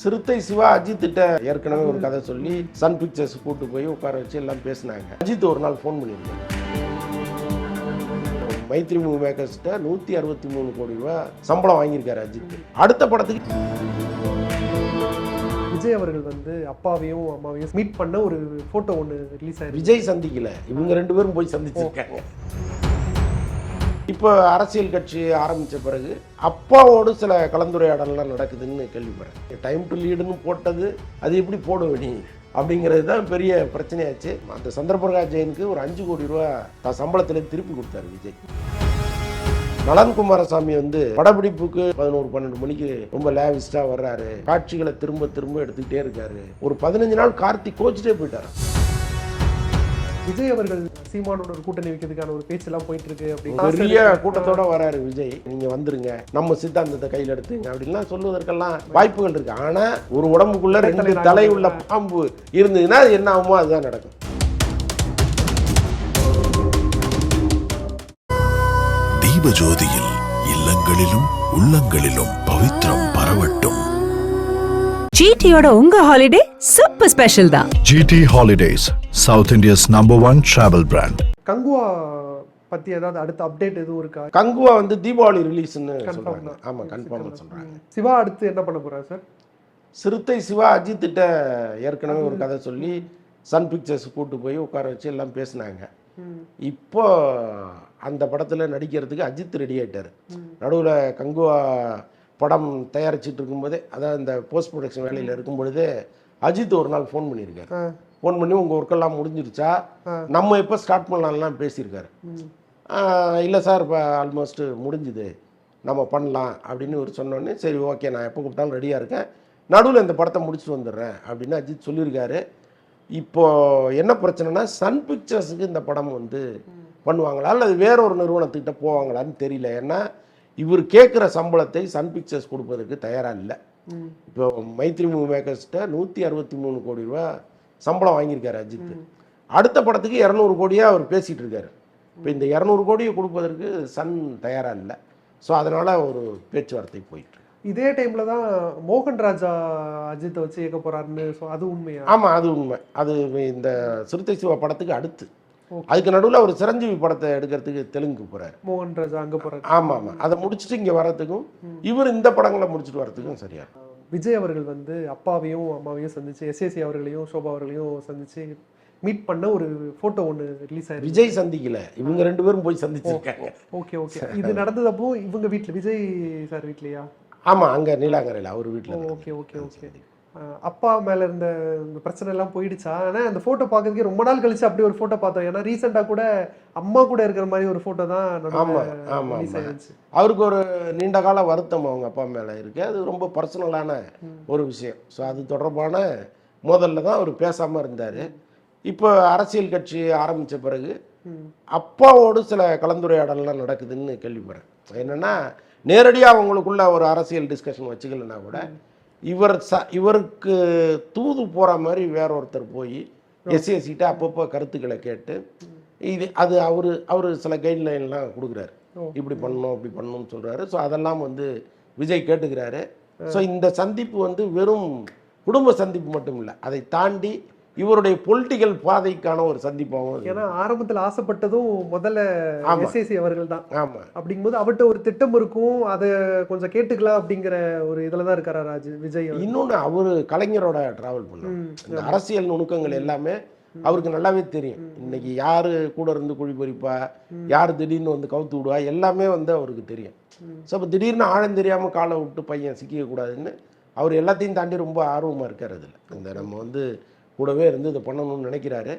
சிறுத்தை சிவா அஜித்திட்ட ஏற்கனவே ஒரு கதை சொல்லி சன் பிக்சர்ஸ் கூட்டு போய் உட்கார வச்சு எல்லாம் பேசினாங்க. அஜித் ஒரு நாள் ஃபோன் பண்ணியிருந்தாங்க. மைத்ரி மூவி மேக்கர்ஸ்கிட்ட 163 கோடி ரூபாய் சம்பளம் வாங்கியிருக்காரு அஜித். அடுத்த படத்துக்கு விஜய் அவர்கள் வந்து அப்பாவையும் அம்மாவையும் மீட் பண்ண ஒரு போட்டோ ஒன்று ரிலீஸ் ஆயிருக்கு. விஜய் சந்திக்கல, இவங்க ரெண்டு பேரும் போய் சந்திச்சிருக்காங்க. இப்போ அரசியல் கட்சி ஆரம்பித்த பிறகு அப்பாவோடு சில கலந்துரையாடலாம் நடக்குதுன்னு கேள்விப்படுறேன். டைம் டு லீடுன்னு போட்டது அது எப்படி போடுவ நீ அப்படிங்கிறது தான் பெரிய பிரச்சனையாச்சு. அந்த சந்திரபிரகாஷ் ஜெயினுக்கு ஒரு 5 கோடி ரூபா தான் சம்பளத்தில் திருப்பி கொடுத்தாரு விஜய். நலன் குமாரசாமி வந்து படப்பிடிப்புக்கு 11-12 மணிக்கு ரொம்ப லேவிஸ்டா வர்றாரு, காட்சிகளை திரும்ப திரும்ப எடுத்துக்கிட்டே இருக்காரு. ஒரு 15 நாள் கார்த்திக் கோச்சிட்டே போயிட்டாரு. விஜய் அவர்கள் சீமானோட ஒரு கூட்டணி வைக்கிறதுக்கான ஒரு பேச்செல்லாம் போயிட்டு இருக்கு. அப்படி பெரிய கூட்டத்தோட வராரு விஜய். நீங்க வந்துருங்க, நம்ம சித்தாந்தத்தை கையில் எடுத்துங்க அப்படின்லாம் சொல்லுவதற்கெல்லாம் வாய்ப்புகள் இருக்கு. ஆனா ஒரு உடம்புக்குள்ள 2 தலை உள்ள பாம்பு இருந்ததுன்னா அது என்ன ஆகுமோ அதுதான் நடக்கும். தீபஜோதியில் இல்லங்களிலும் உள்ளங்களிலும் பவித்ரம் பரவட்டும். ஜிடியோட உங்க ஹாலிடே சூப்பர் ஸ்பெஷல் தான். GT Holidays, South India's #1 travel brand. Kanguva பத்தி ஏதாவது அடுத்த அப்டேட் எதுவும் இருக்கா? கங்குவா வந்து தீபாவளி ரிலீஸ்ன்னு சொல்றாங்க. ஆமா, கன்ஃபார்மா சொல்றாங்க. சிவா அடுத்து என்ன பண்ண போறாரு சார்? சிறுத்தை சிவா அஜித்திட்ட ஏற்கனவே ஒரு கதை சொல்லி சன் பிக்சர்ஸ் கூட்டு போய் உட்கார வச்சு எல்லாம் பேசினாங்க. இப்போ அந்த படத்தில் நடிக்கிறதுக்கு அஜித் ரெடி ஆகிட்டார். நடுவில் கங்குவா படம் தயாரிச்சுட்டு இருக்கும்போதே, அதாவது இந்த போஸ்ட் ப்ரொடக்ஷன் வேலையில் இருக்கும் பொழுதே அஜித் ஒரு நாள் ஃபோன் பண்ணியிருக்காரு. ஃபோன் பண்ணி உங்கள் ஒர்க்கெல்லாம் முடிஞ்சிருச்சா, நம்ம எப்போ ஸ்டார்ட் பண்ணலாம்லாம் பேசியிருக்காரு. இல்லை சார், இப்போ ஆல்மோஸ்ட் முடிஞ்சுது, நம்ம பண்ணலாம் அப்படின்னு ஒரு சொன்னோடனே சரி ஓகே, நான் எப்போ கூப்பிட்டாலும் ரெடியாக இருக்கேன், நடுவில் இந்த படத்தை முடிச்சுட்டு வந்துடுறேன் அப்படின்னு அஜித் சொல்லியிருக்காரு. இப்போது என்ன பிரச்சனைனா, சன் பிக்சர்ஸுக்கு இந்த படம் வந்து பண்ணுவாங்களா அல்லது வேற ஒரு நிறுவனத்துக்கிட்ட போவாங்களான்னு தெரியல. ஏன்னா இவர் கேட்குற சம்பளத்தை சன் பிக்சர்ஸ் கொடுப்பதற்கு தயாராக இல்லை. இப்போ மைத்ரி மூவி மேக்கர்ஸ்கிட்ட 163 கோடி ரூபா சம்பளம் வாங்கியிருக்காரு அஜித். அடுத்த படத்துக்கு 200 கோடியாக அவர் பேசிகிட்டு இருக்காரு. இப்போ இந்த 200 கோடியை கொடுப்பதற்கு சன் தயாராக இல்லை. ஸோ அதனால் ஒரு பேச்சுவார்த்தை போயிட்டு. இதே டைம்ல தான் மோகன் ராஜா அஜித்தை வச்சு இயக்க போறாருன்னு, அது உண்மையா? ஆமாம், அது உண்மை. அது இந்த சிறுத்தை சிவா படத்துக்கு அடுத்து. அதுக்கு நடுவில் ஒரு சிரஞ்சீவி படத்தை எடுக்கிறதுக்கு தெலுங்கு போறாரு மோகன் ராஜா, அங்கே போறாரு. ஆமாம் ஆமாம், அதை முடிச்சுட்டு இங்கே வரத்துக்கும் இவர் இந்த படங்களை முடிச்சுட்டு வரத்துக்கும் சரியா. விஜய் அவர்கள் வந்து அப்பாவையும் அம்மாவையும் சந்திச்சு, எஸ்ஏசி அவர்களையும் சோபா அவர்களையும் சந்திச்சு மீட் பண்ண ஒரு போட்டோ ஒன்று ரிலீஸ் ஆயிருக்கு. விஜய் சந்திக்கல, இவங்க ரெண்டு பேரும் போய் சந்திச்சிருக்காங்க. Okay okay. இது நடந்ததப்போ இவங்க வீட்டில், விஜய் சார் வீட்லையா? ஆமாம், அங்கே நீலாங்கரையில் அவர் வீட்டில். Okay okay okay. அப்பா மேலே இருந்த இந்த பிரச்சனை எல்லாம் போயிடுச்சா? ஆனால் அந்த ஃபோட்டோ பார்க்கறதுக்கே ரொம்ப நாள் கழிச்சு அப்படி ஒரு ஃபோட்டோ பார்த்தோம். ஏன்னா ரீசெண்டாக கூட அம்மா கூட இருக்கிற மாதிரி ஒரு ஃபோட்டோ தான் ரிலீஸ் ஆயிடுச்சு. அவருக்கு ஒரு நீண்ட கால வருத்தம் அவங்க அப்பா மேலே இருக்கு. அது ரொம்ப பர்சனலான ஒரு விஷயம். ஸோ அது தொடர்பான மோதலில் தான் அவர் பேசாமல் இருந்தார். இப்போ அரசியல் கட்சி ஆரம்பித்த பிறகு அப்பாவோடு சில கலந்துரையாடலாம் நடக்குதுன்னு கேள்விப்படுறேன். என்னென்னா நேரடியாக அவங்களுக்குள்ள ஒரு அரசியல் டிஸ்கஷன் வச்சுக்கலன்னா கூட இவருக்கு தூது போகிற மாதிரி வேற ஒருத்தர் போய் எஸ்ஏசிட்ட அப்பப்போ கருத்துக்களை கேட்டு அது அவர் சில கைட்லைன்லாம் கொடுக்குறாரு. இப்படி பண்ணணும் அப்படி பண்ணணும்னு சொல்கிறாரு. ஸோ அதெல்லாம் வந்து விஜய் கேட்டுக்கிறாரு. ஸோ இந்த சந்திப்பு வந்து வெறும் குடும்ப சந்திப்பு மட்டும் இல்லை, அதை தாண்டி இவருடைய பொலிட்டிக்கல் பாதைக்கான ஒரு சந்திப்பாகவும். ஏன்னா ஆரம்பத்தில் ஆசைப்பட்டதும் முதல்ல எஸ்ஏசி அவர்கள் தான். ஆமாம், அப்படிங்கும்போது அவர்கிட்ட ஒரு திட்டம் இருக்கும், அதை கொஞ்சம் கேட்டுக்கலாம் அப்படிங்கிற ஒரு இதில் தான் இருக்காரு விஜய். இன்னொன்று, அவர் கலைஞரோட டிராவல் பண்ணுறாரு. இந்த அரசியல் நுணுக்கங்கள் எல்லாமே அவருக்கு நல்லாவே தெரியும். இன்னைக்கு யார் கூட இருந்து குழி பறிப்பா, யார் திடீர்னு வந்து கவுத்து விடுவா, எல்லாமே வந்து அவருக்கு தெரியும். ஸோ இப்போ திடீர்னு ஆழம் தெரியாமல் காலை விட்டு பையன் சிக்கிக்கக்கூடாதுன்னு அவர் எல்லாத்தையும் தாண்டி ரொம்ப ஆர்வமாக இருக்கார். அதில் இந்த நம்ம வந்து கூடவே இருந்து இதை பண்ணணும்னு நினைக்கிறாரு.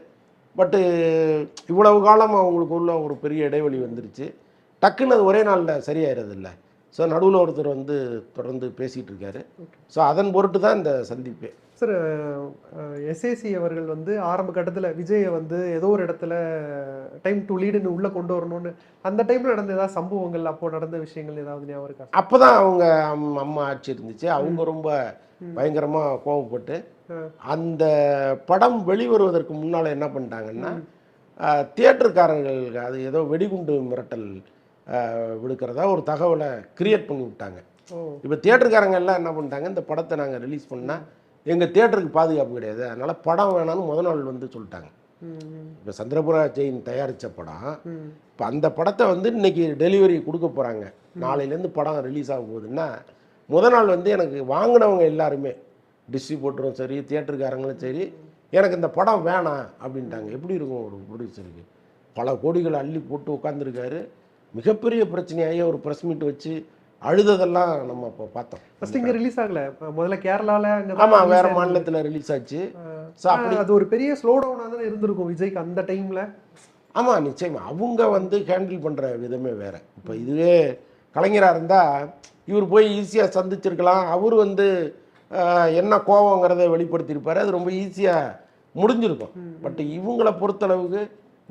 பட்டு இவ்வளவு காலம் அவங்களுக்கு உள்ள ஒரு பெரிய இடைவெளி வந்துருச்சு. டக்குன்னு அது ஒரே நாளில் சரியாயிறது இல்லை. ஸோ நடுவில் ஒருத்தர் வந்து தொடர்ந்து பேசிகிட்டு இருக்காரு. ஸோ அதன் பொருட்டு தான் இந்த சந்திப்பே. சார், எஸ்ஏசி அவர்கள் வந்து ஆரம்ப கட்டத்தில் விஜயை வந்து ஏதோ ஒரு இடத்துல டைம் டு லீடுன்னு உள்ளே கொண்டு வரணும்னு அந்த டைமில் நடந்த ஏதாவது சம்பவங்கள், அப்போது நடந்த விஷயங்கள் ஏதாவது ஞாபகம் இருக்கா? அப்போ தான் அவங்க அம்மா ஆட்சி இருந்துச்சு. அவங்க ரொம்ப பயங்கரமாக கோவப்பட்டு அந்த படம் வெளிவருவதற்கு முன்னால் என்ன பண்ணிட்டாங்கன்னா, தியேட்டருக்காரங்களுக்கு அது ஏதோ வெடிகுண்டு மிரட்டல் விடுக்கிறதா ஒரு தகவலை கிரியேட் பண்ணி விட்டாங்க. இப்போ தியேட்டருக்காரங்க எல்லாம் என்ன பண்ணிட்டாங்க, இந்த படத்தை நாங்கள் ரிலீஸ் பண்ணால் எங்கள் தியேட்டருக்கு பாதுகாப்பு கிடையாது, அதனால் படம் வேணான்னு முதல் நாள் வந்து சொல்லிட்டாங்க. இப்போ சந்திரபுரா ஜெயின் தயாரித்த படம், இப்போ அந்த படத்தை வந்து இன்னைக்கு டெலிவரி கொடுக்க போகிறாங்க, நாளையிலேருந்து படம் ரிலீஸ் ஆக போகுதுன்னா முதல் நாள் வந்து எனக்கு வாங்கினவங்க எல்லாருமே, டிஸ்ட்ரிபியூட்டரும் சரி தியேட்டருக்காரங்களும் சரி, எனக்கு இந்த படம் வேணாம் அப்படின்ட்டாங்க. எப்படி இருக்கும் ஒரு ப்ரொடியூசருக்கு? பல கோடிகள் அள்ளி போட்டு உட்காந்துருக்காரு, மிகப்பெரிய பிரச்சனையாகி ஒரு ப்ரெஸ் மீட் வச்சு அழுததெல்லாம் நம்ம இப்போ பார்த்தோம். ஃபர்ஸ்ட் இங்க ரிலீஸ் ஆகல, முதல்ல கேரளால அங்க ஆமாம், வேற மாநிலத்தில் ரிலீஸ் ஆச்சு. ஸோ அப்படி அது ஒரு பெரிய ஸ்லோ டவுனாக தானே இருந்திருக்கும் விஜய்க்கு அந்த டைம்ல. ஆமாம், நிச்சயமா அவங்க வந்து ஹேண்டில் பண்ணுற விதமே வேறு. இப்போ இதுவே கலைஞராக இருந்தால் இவர் போய் ஈஸியாக சந்திச்சிருக்கலாம், அவர் வந்து என்ன கோவங்கிறத வெளிப்படுத்தியிருப்பார், அது ரொம்ப ஈஸியாக முடிஞ்சிருக்கும். பட் இவங்களை பொறுத்தளவுக்கு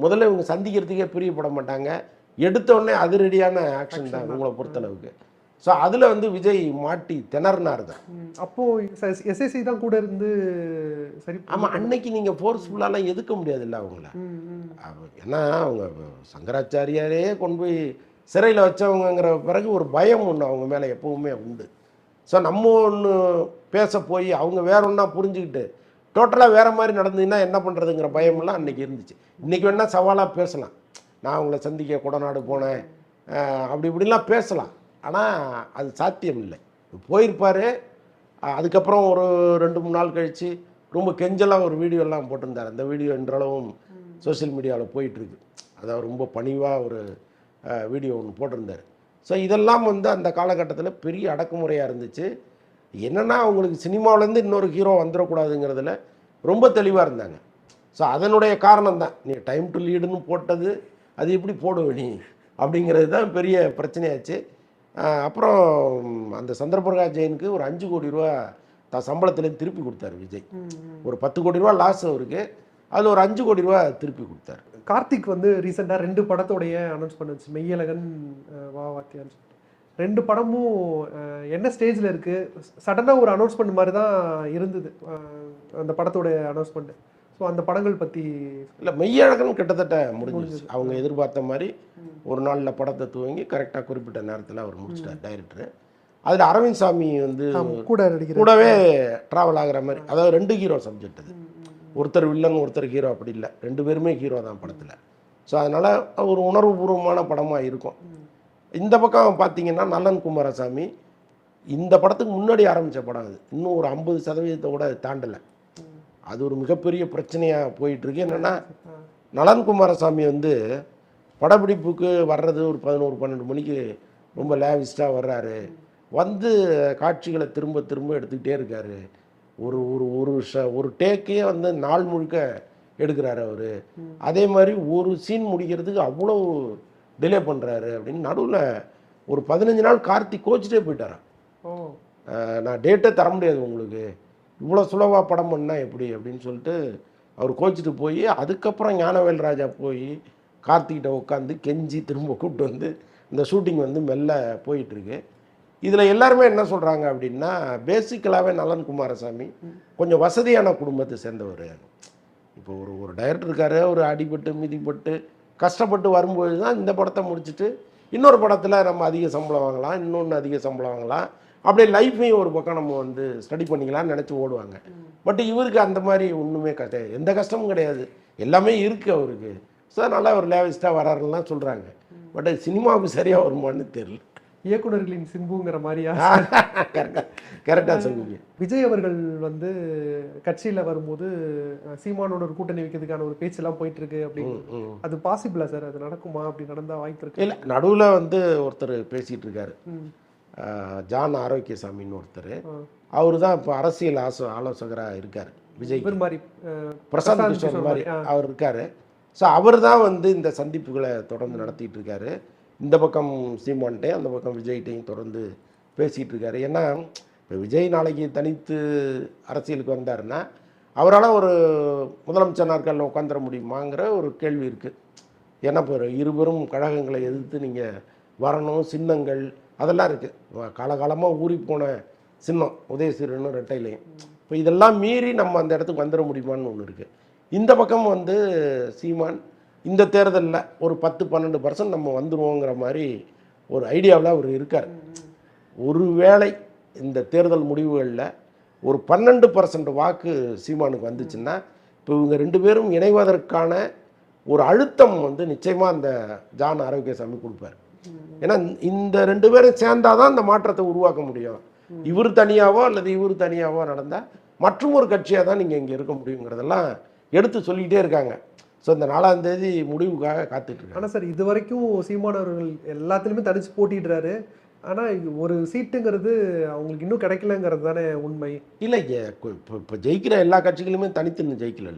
முதல்ல இவங்க சந்திக்கிறதுக்கே பிரியப்பட மாட்டாங்க, எடுத்த உடனே அதிரடியான ஆக்ஷன் தான் இவங்களை பொறுத்தளவுக்கு. ஸோ அதில் வந்து விஜய் மாட்டி திணறினார் தான். அப்போ எஸ்எஸ்சி தான் கூட இருந்து சரி. ஆமாம், அன்னைக்கு நீங்கள் ஃபோர்ஸ்ஃபுல்லாலாம் எதுக்க முடியாதுல்ல அவங்கள. ஏன்னா அவங்க சங்கராச்சாரியாரே கொண்டு போய் சிறையில் வச்சவங்கிற பிறகு ஒரு பயம் ஒன்று அவங்க மேலே எப்பவுமே உண்டு. ஸோ நம்ம ஒன்று பேச போய் அவங்க வேற ஒன்றா புரிஞ்சுக்கிட்டு டோட்டலாக வேறு மாதிரி நடந்ததுன்னா என்ன பண்ணுறதுங்கிற பயமெல்லாம் அன்றைக்கி இருந்துச்சு. இன்றைக்கி வேணால் சவாலாக பேசலாம், நான் அவங்கள சந்திக்க கொடநாடு போனேன் அப்படி இப்படிலாம் பேசலாம், ஆனால் அது சாத்தியம் இல்லை. போயிருப்பார், அதுக்கப்புறம் ஒரு 2-3 நாள் கழித்து ரொம்ப கெஞ்சலாக ஒரு வீடியோலாம் போட்டிருந்தார். அந்த வீடியோ இன்றளவும் சோஷியல் மீடியாவில் போயிட்டுருக்கு. அதாவது ரொம்ப பணிவாக ஒரு வீடியோ ஒன்று போட்டிருந்தார். ஸோ இதெல்லாம் வந்து அந்த காலகட்டத்தில் பெரிய அடக்குமுறையாக இருந்துச்சு. என்னென்னா அவங்களுக்கு சினிமாவிலேருந்து இன்னொரு ஹீரோ வந்துடக்கூடாதுங்கிறதுல ரொம்ப தெளிவாக இருந்தாங்க. ஸோ அதனுடைய காரணம் தான் நீ டைம் டு லீடுன்னு போட்டது, அது எப்படி போடுவ நீ அப்படிங்கிறது தான் பெரிய பிரச்சனையாச்சு. அப்புறம் அந்த சந்திரபிரகாஷ் ஜெயினுக்கு ஒரு 5 கோடி ரூபா தான் சம்பளத்துலேருந்து திருப்பி கொடுத்தாரு விஜய். ஒரு 10 கோடி ரூபா லாஸ் அவருக்கு, அதில் ஒரு 5 கோடி ரூபா திருப்பி கொடுத்தாரு. கார்த்திக் வந்து ரீசெண்டாக 2 படத்தோடைய அனௌன்ஸ் பண்ணுச்சு, மெய்யழகன் வா வாத்தியான்னு சொல்லிட்டு. 2 படமும் என்ன ஸ்டேஜில் இருக்குது, சடனாக ஒரு அனௌன்ஸ்மெண்ட் மாதிரி தான் இருந்தது அந்த படத்தோட அனௌன்ஸ்மெண்ட். ஸோ அந்த படங்கள் பற்றி இல்லை, மெய்யழகன் கிட்டத்தட்ட முடிஞ்சிருச்சு. அவங்க எதிர்பார்த்த மாதிரி ஒரு நாளில் படத்தை துவங்கி கரெக்டாக குறிப்பிட்ட நேரத்தில் அவர் முடிச்சிட்டார் டைரக்டர். அதில் அரவிந்த் சாமி வந்து கூடவே ட்ராவல் ஆகிற மாதிரி, அதாவது 2 ஹீரோ சப்ஜெக்ட். அது ஒருத்தர் வில்லன் ஒருத்தர் ஹீரோ அப்படி இல்லை, 2 பேருமே ஹீரோ தான் படத்தில். ஸோ அதனால் ஒரு உணர்வுபூர்வமான படமாக இருக்கும். இந்த பக்கம் பார்த்தீங்கன்னா நலன் குமாரசாமி இந்த படத்துக்கு முன்னாடி ஆரம்பித்த படம், அது இன்னும் ஒரு 50% கூட தாண்டலை. அது ஒரு மிகப்பெரிய பிரச்சனையாக போயிட்டுருக்கு. என்னென்னா நலன் குமாரசாமி வந்து படப்பிடிப்புக்கு வர்றது ஒரு 11-12 மணிக்கு ரொம்ப லேவிஸ்டாக வர்றாரு, வந்து காட்சிகளை திரும்ப திரும்ப எடுத்துக்கிட்டே இருக்கார். ஒரு ஒரு ஒரு டேக்கே வந்து நாள் முழுக்க எடுக்கிறாரு அவர். அதே மாதிரி ஒரு சீன் முடிக்கிறதுக்கு அவ்வளோ டிலே பண்ணுறாரு அப்படின்னு நடுவில் ஒரு 15 நாள் கார்த்திக் கோச்சிட்டே போயிட்டாரான். நான் டேட்டே தர முடியாது உங்களுக்கு, இவ்வளோ சுலவாக படம் பண்ணால் எப்படி அப்படின்னு சொல்லிட்டு அவர் கோச்சிட்டு போய் அதுக்கப்புறம் ஞானவேல் ராஜா போய் கார்த்திகிட்ட உட்காந்து கெஞ்சி திரும்ப கூப்பிட்டு வந்து இந்த ஷூட்டிங் வந்து மெல்ல போயிட்டுருக்கு. இதில் எல்லாருமே என்ன சொல்கிறாங்க அப்படின்னா, பேசிக்கலாகவே நலன் குமாரசாமி கொஞ்சம் வசதியான குடும்பத்தை சேர்ந்தவர். இப்போ ஒரு டைரக்டர் இருக்கார், ஒரு அடிபட்டு மிதிப்பட்டு கஷ்டப்பட்டு வரும்போது தான் இந்த படத்தை முடிச்சுட்டு இன்னொரு படத்தில் நம்ம அதிக சம்பளம் வாங்கலாம், இன்னொன்று அதிக சம்பளம் வாங்கலாம், அப்படியே லைஃப்பையும் ஒரு பக்கம் நம்ம வந்து ஸ்டடி பண்ணிக்கலாம்னு நினச்சி ஓடுவாங்க. பட் இவருக்கு அந்த மாதிரி ஒன்றுமே எந்த கஷ்டமும் கிடையாது, எல்லாமே இருக்குது அவருக்கு. ஸோ நல்லா ஒரு லேவிஸ்டாக வராருலாம் சொல்கிறாங்க. பட் சினிமாவுக்கு சரியாக வருமானு தெரியல. இயக்குநர்களின் சிம்புங்கிற மாதிரியா? கரெக்டாக சொல்லுவீங்க. விஜய் அவர்கள் வந்து கட்சியில் வரும்போது சீமானோட ஒரு கூட்டணி வைக்கிறதுக்கான ஒரு பேச்செல்லாம் போயிட்டு இருக்கு அப்படின்னு, அது பாசிபிளா சார்? அது நடக்குமா? அப்படி நடந்தால் வாய்ப்பு இருக்கு? இல்லை, நடுவில் வந்து ஒருத்தர் பேசிகிட்டு இருக்காரு, ஜான் ஆரோக்கியசாமின்னு ஒருத்தர். அவர் தான் இப்போ அரசியல் ஆலோசகராக இருக்கார் விஜய் மாதிரி, பிரசாந்த் கிஷோர் மாதிரி அவர் இருக்கார். ஸோ அவர் தான் வந்து இந்த சந்திப்புகளை தொடர்ந்து நடத்திட்டு இருக்காரு. இந்த பக்கம் சீமான்ட்டையும் அந்த பக்கம் விஜய்கிட்டையும் தொடர்ந்து பேசிகிட்டு இருக்காரு. ஏன்னா இப்போ விஜய் நாளைக்கு தனித்து அரசியலுக்கு வந்தாருன்னா அவரால் ஒரு முதலமைச்சர் நாற்காலில் உட்காந்துட முடியுமாங்கிற ஒரு கேள்வி இருக்குது. ஏன்னா இப்போ இருவரும் கழகங்களை எதிர்த்து நீங்கள் வரணும், சின்னங்கள் அதெல்லாம் இருக்குது, காலகாலமாக ஊறி போன சின்னம் உதயசூரியனும் ரெட்டையிலையும். இப்போ இதெல்லாம் மீறி நம்ம அந்த இடத்துக்கு வந்துட முடியுமான்னு ஒன்று இருக்குது. இந்த பக்கம் வந்து சீமான் இந்த தேர்தலில் ஒரு 10-12% நம்ம வந்துடுவோங்கிற மாதிரி ஒரு ஐடியாவில் அவர் இருக்கார். ஒருவேளை இந்த தேர்தல் முடிவுகளில் ஒரு 12% வாக்கு சீமானுக்கு வந்துச்சுன்னா இப்போ இவங்க 2 பேரும் இணைவதற்கான ஒரு அழுத்தம் வந்து நிச்சயமாக அந்த ஜான் ஆரோக்கியசாமி கொடுப்பார். ஏன்னா இந்த 2 பேரும் சேர்ந்தாதான் இந்த மாற்றத்தை உருவாக்க முடியும். இவர் தனியாவோ அல்லது இவர் தனியாவோ நடந்தால் மற்றும் ஒரு கட்சியாக தான் நீங்கள் இங்கே இருக்க முடியுங்கிறதெல்லாம் எடுத்து சொல்லிக்கிட்டே இருக்காங்க. ஸோ இந்த 4ஆம் தேதி முடிவுக்காக காத்துட்ருக்காங்க. ஆனால் சார் இது வரைக்கும் சீமான் அவர்கள் எல்லாத்துலேயுமே தனிச்சு போட்டிடுறாரு. ஆனால் ஒரு சீட்டுங்கிறது அவங்களுக்கு இன்னும் கிடைக்கலங்கிறது தானே உண்மை. இல்லை, இப்போ ஜெயிக்கிற எல்லா கட்சிகளுமே தனித்து ஜெயிக்கல.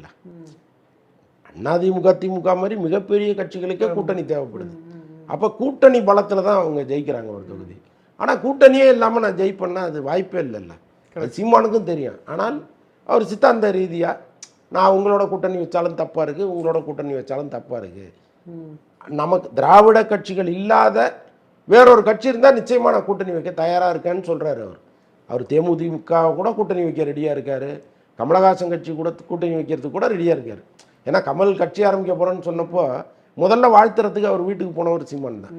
அதிமுக திமுக மாதிரி மிகப்பெரிய கட்சிகளுக்கே கூட்டணி தேவைப்படுது. அப்போ கூட்டணி பலத்தில் தான் அவங்க ஜெயிக்கிறாங்க ஒரு தொகுதி. ஆனால் கூட்டணியே இல்லாமல் நான் ஜெயிப்பேன்னா அது வாய்ப்பே இல்லைல்ல. அது சீமானுக்கும் தெரியும். ஆனால் அவர் சித்தாந்த ரீதியாக நான் உங்களோட கூட்டணி வச்சாலும் தப்பாக இருக்குது, உங்களோட கூட்டணி வச்சாலும் தப்பாக இருக்குது, நமக்கு திராவிட கட்சிகள் இல்லாத வேறொரு கட்சி இருந்தால் நிச்சயமாக நான் கூட்டணி வைக்க தயாராக இருக்கேன்னு சொல்கிறாரு. அவர் தேமுதிக கூட கூட்டணி வைக்க ரெடியாக இருக்கார். கமலஹாசன் கட்சி கூட கூட்டணி வைக்கிறதுக்கு கூட ரெடியாக இருக்கார். ஏன்னா கமல் கட்சி ஆரம்பிக்க போகிறேன்னு சொன்னப்போ முதல்ல வாழ்த்துறதுக்கு அவர் வீட்டுக்கு போனவர் சீமான் தான்.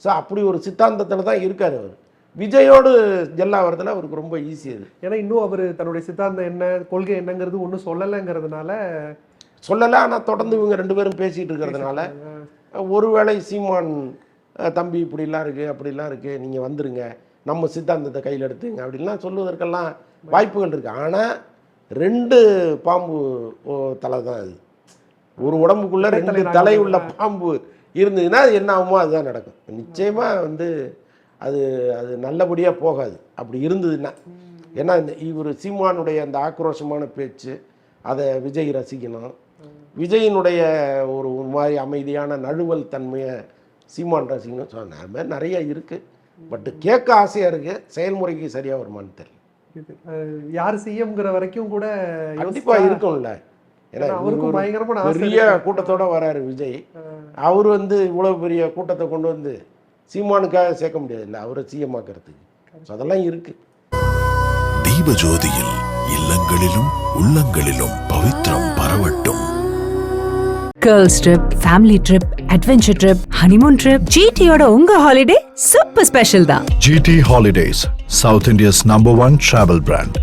ஸோ அப்படி ஒரு சித்தாந்தத்தில் தான் இருக்கார் அவர். விஜயோடு ஜெல்லாகிறதுல அவருக்கு ரொம்ப ஈஸி அது. ஏன்னா இன்னும் அவர் தன்னுடைய சித்தாந்தம் என்ன, கொள்கை என்னங்கிறது ஒன்றும் சொல்லலைங்கிறதுனால சொல்லலை. ஆனால் தொடர்ந்து இவங்க 2 பேரும் பேசிகிட்டு இருக்கிறதுனால ஒருவேளை சீமான் தம்பி இப்படிலாம் இருக்குது அப்படிலாம் இருக்குது, நீங்கள் வந்துருங்க, நம்ம சித்தாந்தத்தை கையில் எடுத்துங்க அப்படின்லாம் சொல்லுவதற்கெல்லாம் வாய்ப்புகள் இருக்குது. ஆனால் 2 பாம்பு தலை தான் அது. ஒரு உடம்புக்குள்ளே 2 தலை உள்ள பாம்பு இருந்ததுன்னா அது என்ன ஆகுமோ அதுதான் நடக்கும். நிச்சயமாக வந்து அது நல்லபடியாக போகாது அப்படி இருந்ததுன்னா. ஏன்னா இவர் சீமானுடைய அந்த ஆக்ரோஷமான பேச்சு அதை விஜய் ரசிக்கணும். விஜயினுடைய ஒரு மாதிரி அமைதியான நழுவல் தன்மையை சீமான் ரசிக்கணும். ஸோ அது மாதிரி நிறைய இருக்குது. பட் கேட்க ஆசையாக இருக்குது, செயல்முறைக்கு சரியாக வருமானு தெரியல. யார் சிஎம்ங்கிற வரைக்கும் கூட கண்டிப்பாக இருக்கும்ல. ஏன்னா பெரிய கூட்டத்தோட வராரு விஜய். அவர் வந்து இவ்வளோ பெரிய கூட்டத்தை கொண்டு வந்து சீமானுக்காக சேர்க்க முடியாது இல்லை, அவரை சிஎம் ஆக்கிறதுக்கு. அதெல்லாம் இருக்கு. தீபஜோதியில் இல்லங்களிலும் உள்ளங்களிலும் பவித்ரம் பரவட்டும். Girls trip, family trip, adventure trip, honeymoon trip, ஜிடியோட உங்க ஹாலிடே சூப்பர் ஸ்பெஷல் தான். GT Holidays, South India's #1 travel brand.